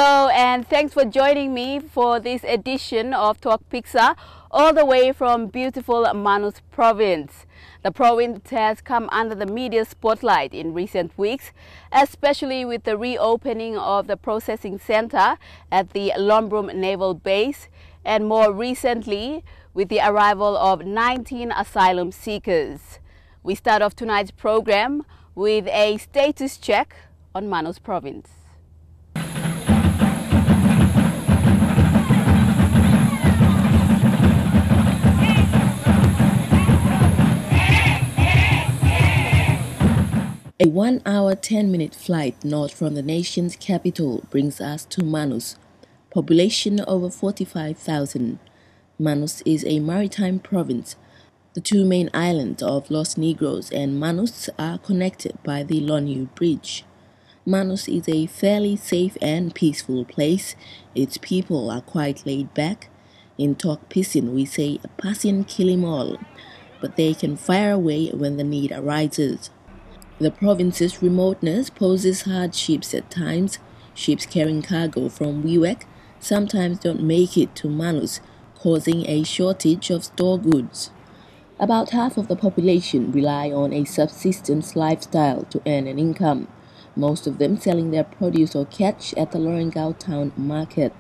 Hello and thanks for joining me for this edition of Tok Piksa, all the way from beautiful Manus Province. The province has come under the media spotlight in recent weeks, especially with the reopening of the processing center at the Lombrum Naval Base, and more recently with the arrival of 19 asylum seekers. We start off tonight's program with a status check on Manos Province. A 1-hour 10-minute flight north from the nation's capital brings us to Manus. Population over 45,000. Manus is a maritime province. The two main islands of Los Negros and Manus are connected by the Lonu Bridge. Manus is a fairly safe and peaceful place. Its people are quite laid back. In Tok Piksa we say "passion kill 'em all," but they can fire away when the need arises. The province's remoteness poses hardships at times. Ships carrying cargo from Wewak sometimes don't make it to Manus, causing a shortage of store goods. About half of the population rely on a subsistence lifestyle to earn an income, most of them selling their produce or catch at the Lorengau town market.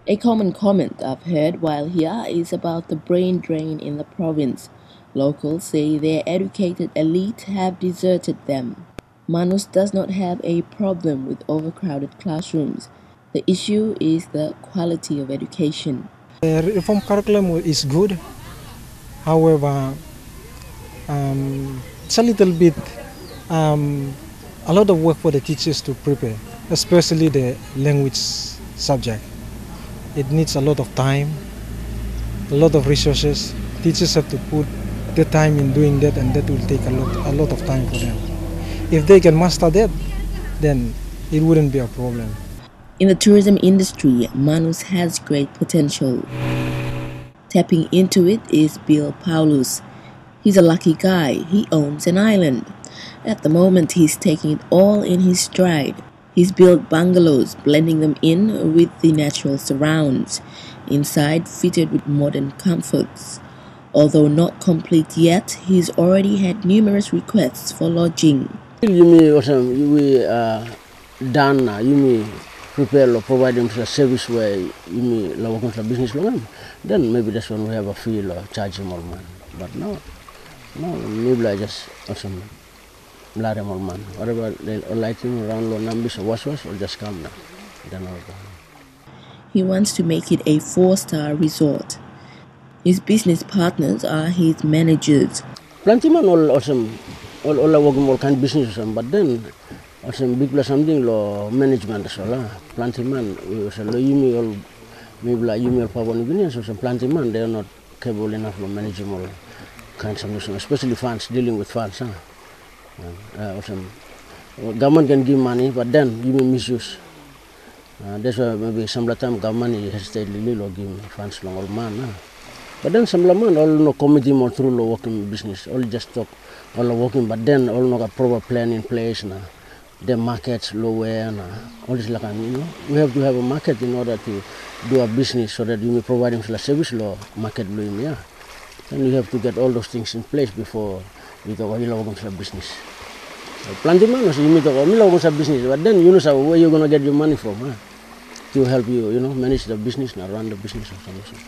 A common comment I've heard while here is about the brain drain in the province. Locals say their educated elite have deserted them. Manus does not have a problem with overcrowded classrooms. The issue is the quality of education. The reform curriculum is good. However, it's a little bit a lot of work for the teachers to prepare, especially the language subject. It needs a lot of time, a lot of resources. Teachers have to put the time in doing that, and that will take a lot of time for them. If they can master that, then it wouldn't be a problem. In the tourism industry, Manus has great potential. Tapping into it is Bill Paulus. He's a lucky guy. He owns an island. At the moment, he's taking it all in his stride. He's built bungalows, blending them in with the natural surrounds. Inside, fitted with modern comforts. Although not complete yet, he's already had numerous requests for lodging. You may done. You may prepare or provide them a service where you may work on business long. Then maybe that's when we have a fee or charge more man. But no, maybe I just awesome. More man. Whatever they like him around low numbers or wash or just come now. Then I'll go. He wants to make it a 4-star resort. His business partners are his managers. Plenty man all awesome, all working all kind of business, but then awesome big plus something law management as well. Plenty man, we also you may all maybe like you may power ingredients or some plenty man. They are not capable enough of managing all kinds of business, especially funds, dealing with funds. Awesome. Government can give money, but then you may misuse. That's why maybe some of the time government hesitate little or give funds long old man. But then some man all no committee more through law working business, all just talk all working, but then all no a proper plan in place now. The markets lower now. All this like we have to have a market in order to do a business so that you may provide a service law market blowing, yeah. And you have to get all those things in place before you go working for business. Plenty man you may go for business, but then you know where you're gonna get your money from, to help you, manage the business and run the business or something.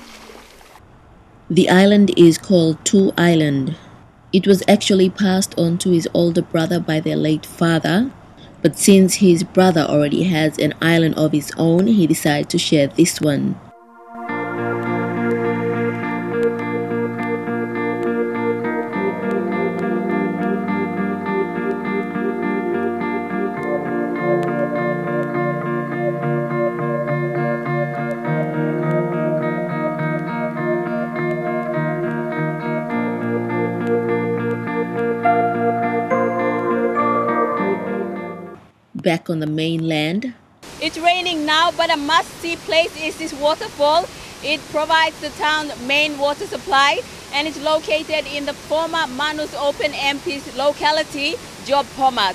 The island is called Two Island. It was actually passed on to his older brother by their late father, but since his brother already has an island of his own, he decided to share this one. Back on the mainland. It's raining now, but a must-see place is this waterfall. It provides the town's main water supply, and it's located in the former Manus Open MP's locality, Job Pomat.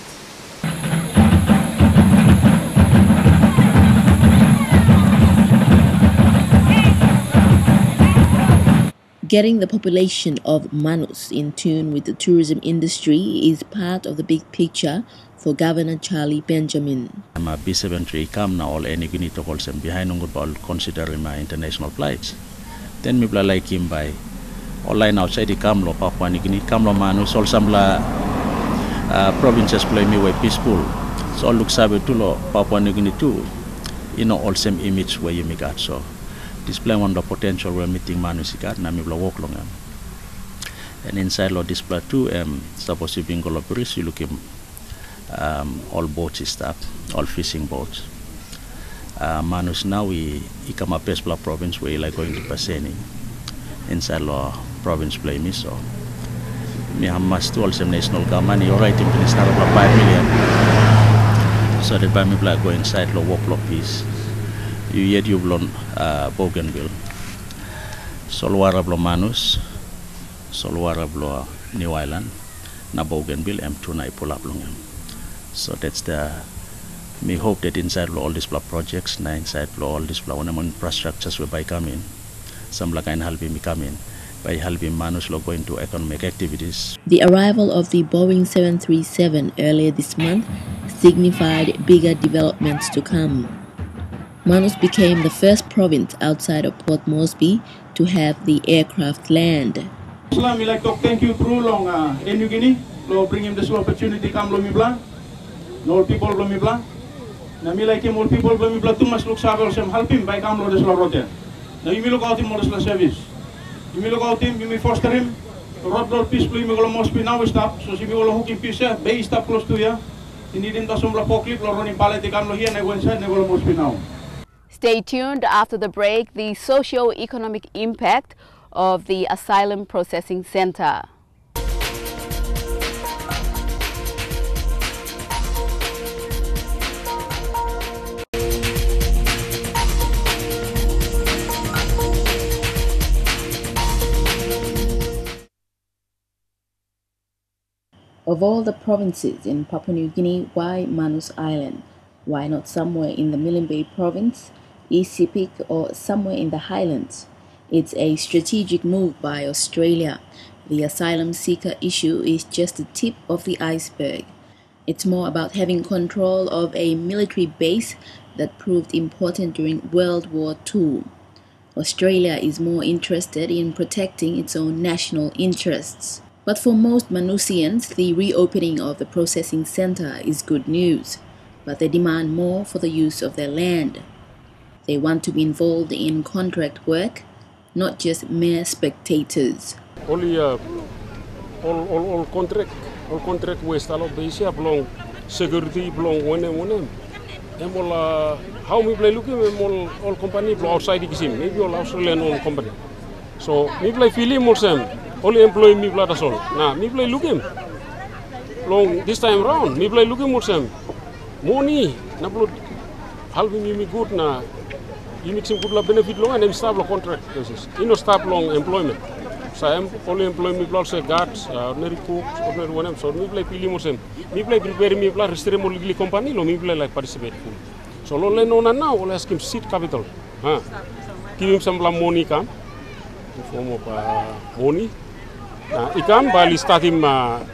Getting the population of Manus in tune with the tourism industry is part of the big picture for Governor Charlie Benjamin. I'm a B-73 come now all any gini to call some behind on considering my international flights. Then me like him by online outside the Kamlo Papua New Guinea Kamlo Manus all some provinces play me way peaceful. So all look sabe to Papua New Guinea too. You know all same image where you make out so. Display one the potential we're meeting Manus na me walk long and inside lo display too supposed to be in Golopris you look him all boats is stuff, all fishing boats. Manus now we come up Pespla province where like going to Paseni inside law province play me so me have must also national government you right in Minister of 5 million so that by me black go inside law walk peace you yet you blown Bougainville Solwara blo Manus Solwara blo New Island na Bougainville M2 na pull up long so that's the me hope that inside all these projects na inside all these infrastructures will by come in some like and helping me come in by helping Manus lo go into economic activities. The arrival of the Boeing 737 earlier this month signified bigger developments to come. Manus became the first province outside of Port Moresby to have the aircraft land. Islam, we like to thank you through long in New Guinea. Lo bring him this opportunity come lo mi blanc. No people lo mi blanc. Na mi like him all people lo mi blanc too much look sabe some help him by come lo this lo rote. Now you me look out him more this service. You me look out him, you me foster him. Road peace lo mi go Moresby now stop. So si mi go hook him peace bay stop close to ya. Ini din ta som la poklip lo running pallet come lo here na go inside na go Moresby now. Stay tuned after the break, the socio-economic impact of the Asylum Processing Center. Of all the provinces in Papua New Guinea, why Manus Island? Why not somewhere in the Milne Bay province, East Sepik, or somewhere in the Highlands? It's a strategic move by Australia. The asylum seeker issue is just the tip of the iceberg. It's more about having control of a military base that proved important during World War II. Australia is more interested in protecting its own national interests. But for most Manusians, the reopening of the processing center is good news. But they demand more for the use of their land. They want to be involved in contract work, not just mere spectators. Only all contract waste all base belong security belong one. And all how we play looking all company outside the game maybe all Australian owned company. So we play feeling more same only employee me play that's all. Now we play looking long this time round we play looking more same money na blood helping me good na. You make some good benefit long and stop the contract basis. You know stop long employment. So I'm only employment people say guards, ordinary cooks, ordinary one. So me play pili more same. Me play prepare me play register more legally company. Lo me play like participate full. So lo le no na now. Lo ask him seed capital. Give him some money come. In form of money. Ikan bali start him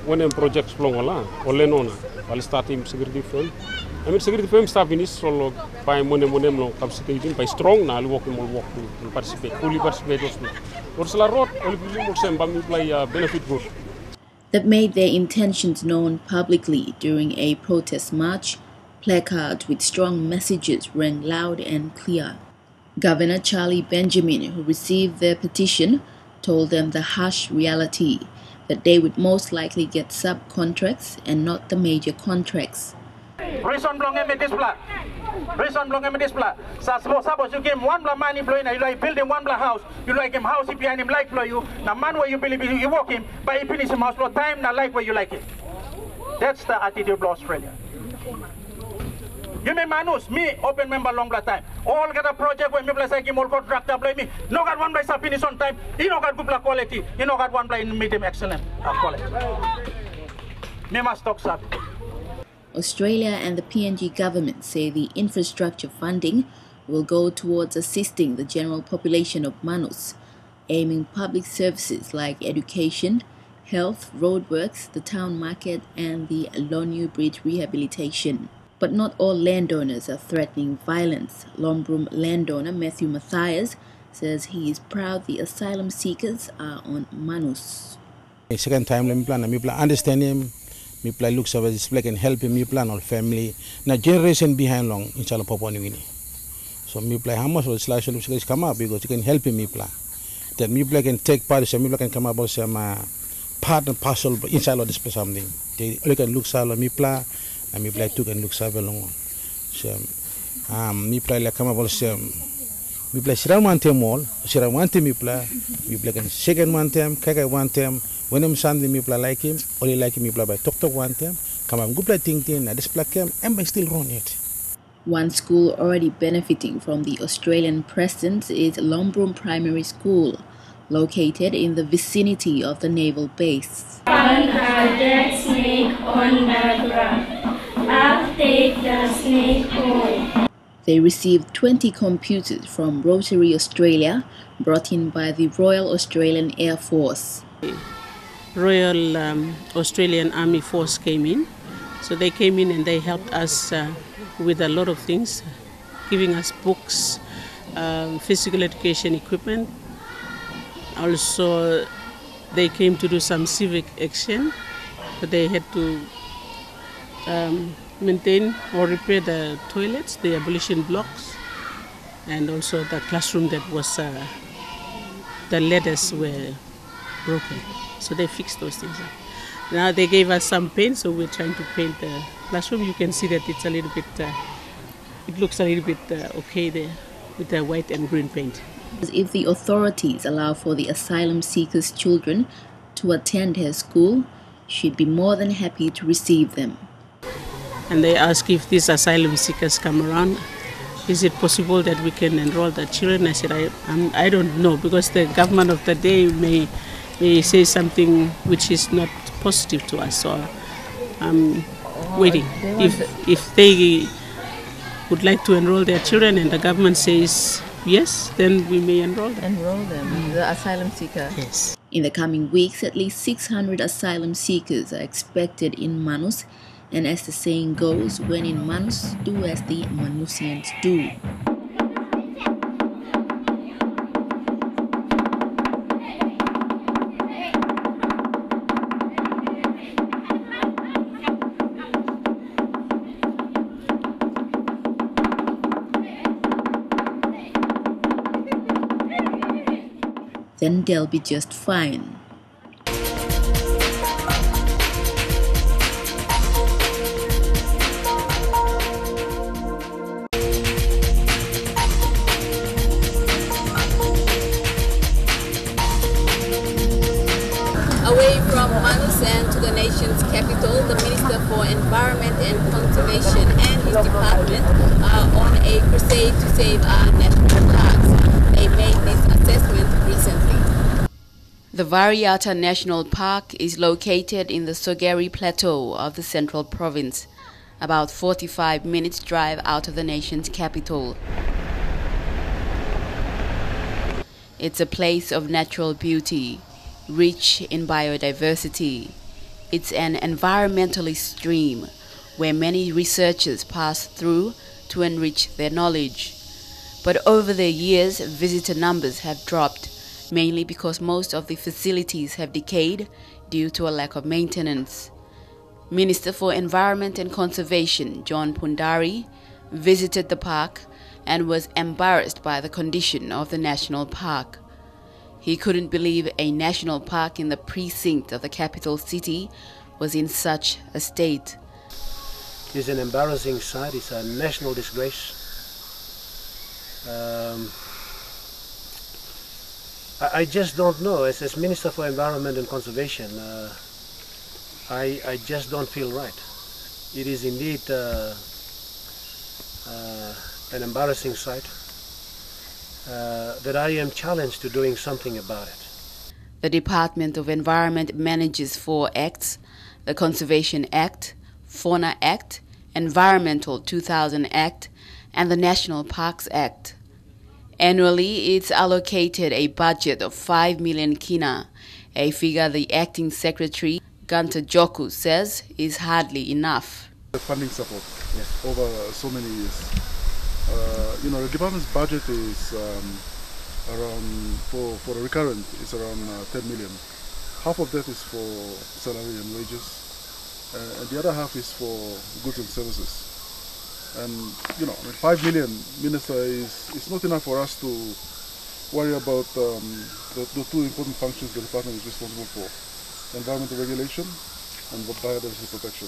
one projects long wala. Ole no na. Bali start him security firm. I mean, security firm staff in this solo by money no capacity by strong na walk to participate fully participate also. La road only same play benefit good. That made their intentions known publicly during a protest march. Placards with strong messages rang loud and clear. Governor Charlie Benjamin, who received their petition, told them the harsh reality that they would most likely get subcontracts and not the major contracts. Reason belong in this block. Reason belong in this block. So suppose you give one black man employee, you like building one black house, you like him house if behind him like for you. Now man where you believe you walk him, but he finish him house no time, now like where you like it. That's the attitude of Australia. You may Manus, me open member long black time. All get a project when me bless like him all contractor blame me. No got one black finish on time. You know got good black quality. You know got one black medium excellent quality. Me must talk sir. Australia and the PNG government say the infrastructure funding will go towards assisting the general population of Manus. aiming public services like education, health, roadworks, the town market, and the Lonyu Bridge rehabilitation. But not all landowners are threatening violence. Lombrum landowner Matthew Matthias says he is proud the asylum seekers are on Manus. Second time, me plan understand him. Me plan looks over this black and help him. Me plan all family. Now generation behind long in Papua New Guinea. So me plan how much will slash come up because you can help him. Me plan that me plan can take part. So me plan can come up with some part and parcel inside of this something. They can look salo me plan. And me play took and look so long. So, me play like come about some. Me play shira one time all. Shira one time me play can second one time, kaka one time. When I'm Sunday me play like him, only like him me play by Tok one time. Come on, go play ting. I just play him, and I still run it. One school already benefiting from the Australian presence is Lombrum Primary School, located in the vicinity of the naval base. Found a dead snake on the ground. I'll take the snake home. They received 20 computers from Rotary Australia, brought in by the Royal Australian Air Force. Royal Australian Army Force came in. So they came in and they helped us with a lot of things, giving us books, physical education equipment. Also, they came to do some civic action, but they had to maintain or repair the toilets, the abolition blocks, and also the classroom that was, the ladders were broken. So they fixed those things up. Now they gave us some paint, so we're trying to paint the classroom. You can see that it's a little bit, it looks a little bit okay there with the white and green paint. If the authorities allow for the asylum seekers' children to attend her school, she'd be more than happy to receive them. And they ask if these asylum seekers come around, is it possible that we can enroll the children? I said, I don't know, because the government of the day may say something which is not positive to us. So I'm waiting. If they would like to enroll their children and the government says yes, then we may enroll them. Enroll them, the asylum seeker? Yes. In the coming weeks, at least 600 asylum seekers are expected in Manus. And as the saying goes, when in Manus, do as the Manusians do. Then they'll be just fine. Away from Manus and to the nation's capital, the Minister for Environment and Conservation and his department are on a crusade to save our national parks. They made this assessment recently. The Virar National Park is located in the Sogeri Plateau of the Central Province, about 45 minutes drive out of the nation's capital. It's a place of natural beauty, rich in biodiversity. It's an environmentalist dream where many researchers pass through to enrich their knowledge. But over the years, visitor numbers have dropped, mainly because most of the facilities have decayed due to a lack of maintenance. Minister for Environment and Conservation, John Pundari, visited the park and was embarrassed by the condition of the national park. He couldn't believe a national park in the precinct of the capital city was in such a state. It's an embarrassing sight. It's a national disgrace. I just don't know. As Minister for Environment and Conservation, I just don't feel right. It is indeed an embarrassing sight. That I am challenged to doing something about it. The Department of Environment manages 4 acts: the Conservation Act, Fauna Act, Environmental 2000 Act, and the National Parks Act. Annually, it's allocated a budget of 5 million kina, a figure the acting secretary, Ganta Joku, says is hardly enough. The funding support over so many years. The department's budget is around, for a recurrent, is around 10 million. Half of that is for salary and wages, and the other half is for goods and services. And 5 million, Minister, is not enough for us to worry about the two important functions the department is responsible for: environmental regulation and biodiversity protection.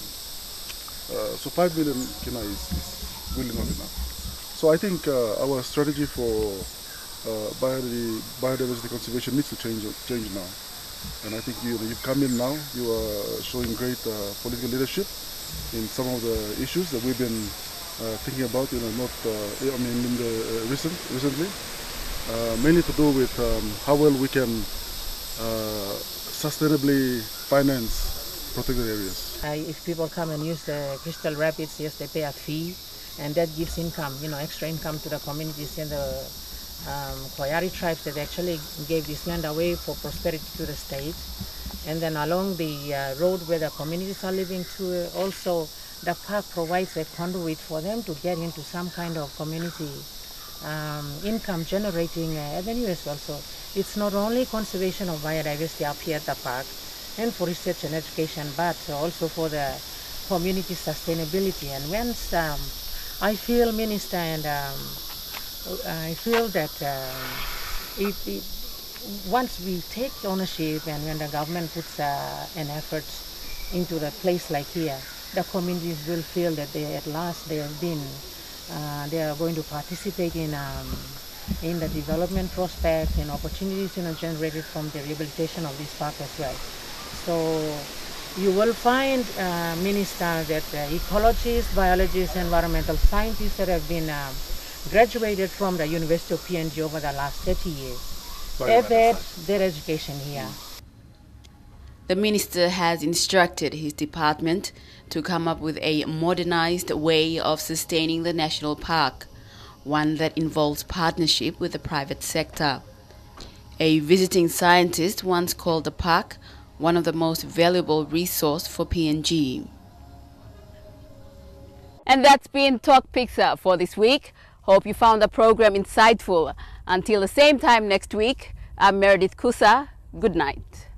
So 5 million kina is really not enough. So I think our strategy for biodiversity conservation needs to change now. And I think you've come in now. You are showing great political leadership in some of the issues that we've been thinking about. Recently, mainly to do with how well we can sustainably finance protected areas. If people come and use the Crystal Rapids, yes, they pay a fee, and that gives income, extra income to the communities and the Koyari tribes that actually gave this land away for prosperity to the state. And then along the road where the communities are living too, also the park provides a conduit for them to get into some kind of community income generating avenue as well. So it's not only conservation of biodiversity up here at the park and for research and education, but also for the community sustainability. And once I feel, Minister, and I feel that once we take ownership and when the government puts an effort into the place like here, the communities will feel that at last they are going to participate in the development prospects and opportunities generated from the rehabilitation of this park as well. So you will find, Minister, that ecologists, biologists, environmental scientists that have been graduated from the University of PNG over the last 30 years have had their education here. The minister has instructed his department to come up with a modernized way of sustaining the national park, one that involves partnership with the private sector. A visiting scientist once called the park one of the most valuable resources for PNG. And that's been Tok Piksa for this week. Hope you found the program insightful. Until the same time next week, I'm Meredith Kusa. Good night.